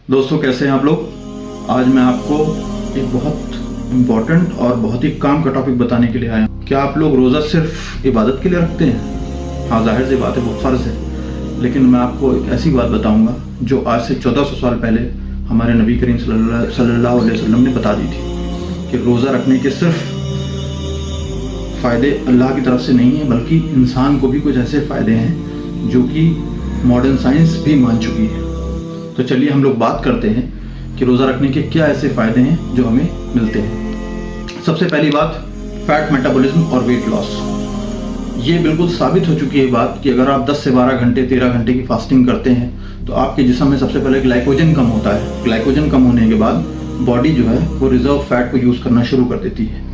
दोस्तों कैसे हैं आप लोग। आज मैं आपको एक बहुत इम्पोर्टेंट और बहुत ही काम का टॉपिक बताने के लिए आया हूँ। क्या आप लोग रोज़ा सिर्फ इबादत के लिए रखते हैं? हाँ, जाहिर सी बात है, वो फ़र्ज़ है। लेकिन मैं आपको एक ऐसी बात बताऊंगा जो आज से 1400 साल पहले हमारे नबी करीम सल्लल्लाहु अलैहि वसल्लम ने बता दी थी कि रोज़ा रखने के सिर्फ फ़ायदे अल्लाह की तरफ से नहीं है, बल्कि इंसान को भी कुछ ऐसे फ़ायदे हैं जो कि मॉडर्न साइंस भी मान चुकी है। तो चलिए हम लोग बात करते हैं कि रोज़ा रखने के क्या ऐसे फ़ायदे हैं जो हमें मिलते हैं। सबसे पहली बात, फैट मेटाबॉलिज्म और वेट लॉस। ये बिल्कुल साबित हो चुकी है बात कि अगर आप 10 से 12 घंटे 13 घंटे की फास्टिंग करते हैं तो आपके जिस्म में सबसे पहले ग्लाइकोजन कम होता है। ग्लाइकोजन कम होने के बाद बॉडी जो है वो रिजर्व फैट को यूज़ करना शुरू कर देती है।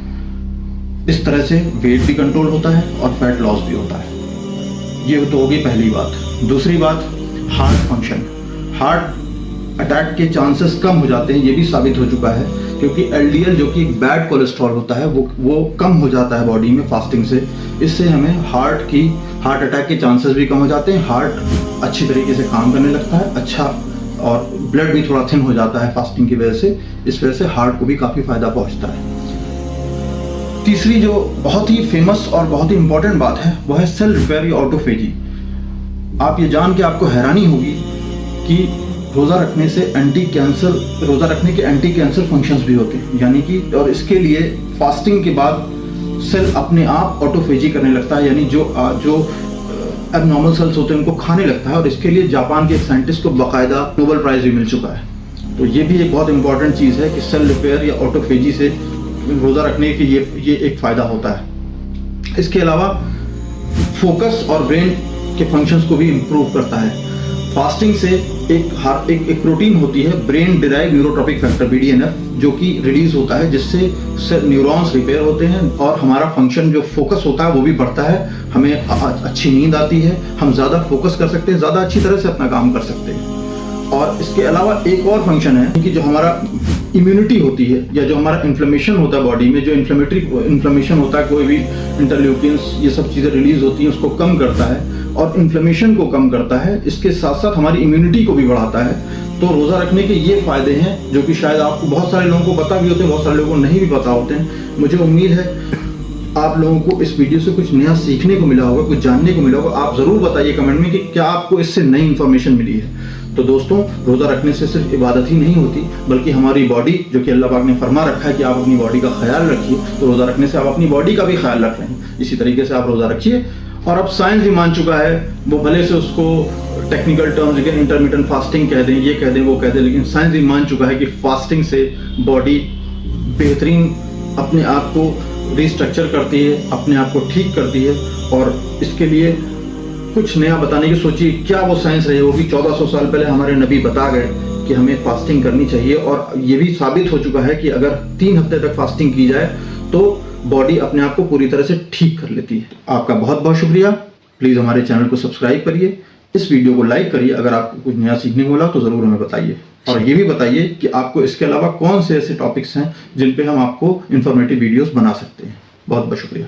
इस तरह से वेट भी कंट्रोल होता है और फैट लॉस भी होता है। ये तो होगी पहली बात। दूसरी बात, हार्ट फंक्शन। हार्ट अटैक के चांसेस कम हो जाते हैं, ये भी साबित हो चुका है, क्योंकि एलडीएल जो कि बैड कोलेस्ट्रॉल होता है वो कम हो जाता है बॉडी में फास्टिंग से। इससे हमें हार्ट अटैक के चांसेस भी कम हो जाते हैं। हार्ट अच्छी तरीके से काम करने लगता है अच्छा, और ब्लड भी थोड़ा थिन हो जाता है फास्टिंग की वजह से। इस वजह से हार्ट को भी काफ़ी फायदा पहुंचता है। तीसरी जो बहुत ही फेमस और बहुत ही इंपॉर्टेंट बात है वो है सेल रिपेयर या ऑटोफेजी। आप ये जान के आपको हैरानी होगी कि रोज़ा रखने के एंटी कैंसर फंक्शंस भी होते हैं, यानी कि और इसके लिए फास्टिंग के बाद सेल अपने आप ऑटोफेजी करने लगता है, यानी जो एबनॉर्मल सेल्स होते हैं उनको खाने लगता है। और इसके लिए जापान के एक साइंटिस्ट को बाकायदा नोबेल प्राइज भी मिल चुका है। तो ये भी एक बहुत इंपॉर्टेंट चीज़ है कि सेल रिपेयर या ऑटोफेजी से रोज़ा रखने के ये एक फ़ायदा होता है। इसके अलावा फोकस और ब्रेन के फंक्शंस को भी इम्प्रूव करता है। फास्टिंग से एक प्रोटीन होती है, brain derive neurotrophic factor BDNF, जो कि रिलीज होता है, जिससे न्यूरॉन्स रिपेयर होते हैं और हमारा फंक्शन जो फोकस होता है वो भी बढ़ता है। हमें अच्छी नींद आती है, हम ज़्यादा फोकस कर सकते हैं, ज़्यादा अच्छी तरह से अपना काम कर सकते हैं। और इसके अलावा एक और फंक्शन है कि जो हमारा इम्यूनिटी होती है या जो हमारा इन्फ्लेमेशन होता है बॉडी में, जो इन्फ्लेमेशन होता है, कोई भी इंटरल्यूकिन्स ये सब चीज़ें रिलीज होती हैं, उसको कम करता है और इन्फ्लेमेशन को कम करता है। इसके साथ साथ हमारी इम्यूनिटी को भी बढ़ाता है। तो रोज़ा रखने के ये फ़ायदे हैं जो कि शायद आपको बहुत सारे लोगों को पता भी होते हैं, बहुत सारे लोगों को नहीं भी पता होते हैं। मुझे उम्मीद है आप लोगों को इस वीडियो से कुछ नया सीखने को मिला होगा, कुछ जानने को मिला होगा। आप ज़रूर बताइए कमेंट में कि क्या आपको इससे नई इन्फॉर्मेशन मिली है। तो दोस्तों, रोज़ा रखने से सिर्फ इबादत ही नहीं होती, बल्कि हमारी बॉडी, जो कि अल्लाह पाक ने फरमा रखा है कि आप अपनी बॉडी का ख्याल रखिए, तो रोज़ा रखने से आप अपनी बॉडी का भी ख्याल रख रहे हैं। इसी तरीके से आप रोज़ा रखिए। और अब साइंस भी मान चुका है, वो भले से उसको टेक्निकल टर्म्स लेकिन इंटरमिटेंट फास्टिंग कह दें, ये कह दें, वो कह दें, लेकिन साइंस भी मान चुका है कि फास्टिंग से बॉडी बेहतरीन अपने आप को रिस्ट्रक्चर करती है, अपने आप को ठीक करती है। और इसके लिए कुछ नया बताने की सोचिए, क्या वो साइंस रही होगी। 1400 साल पहले हमारे नबी बता गए कि हमें फास्टिंग करनी चाहिए, और ये भी साबित हो चुका है कि अगर 3 हफ्ते तक फास्टिंग की जाए तो बॉडी अपने आप को पूरी तरह से ठीक कर लेती है। आपका बहुत बहुत शुक्रिया। प्लीज़ हमारे चैनल को सब्सक्राइब करिए, इस वीडियो को लाइक करिए। अगर आपको कुछ नया सीखने को मिला तो ज़रूर हमें बताइए, और ये भी बताइए कि आपको इसके अलावा कौन से ऐसे टॉपिक्स हैं जिन पे हम आपको इन्फॉर्मेटिव वीडियोस बना सकते हैं। बहुत बहुत शुक्रिया।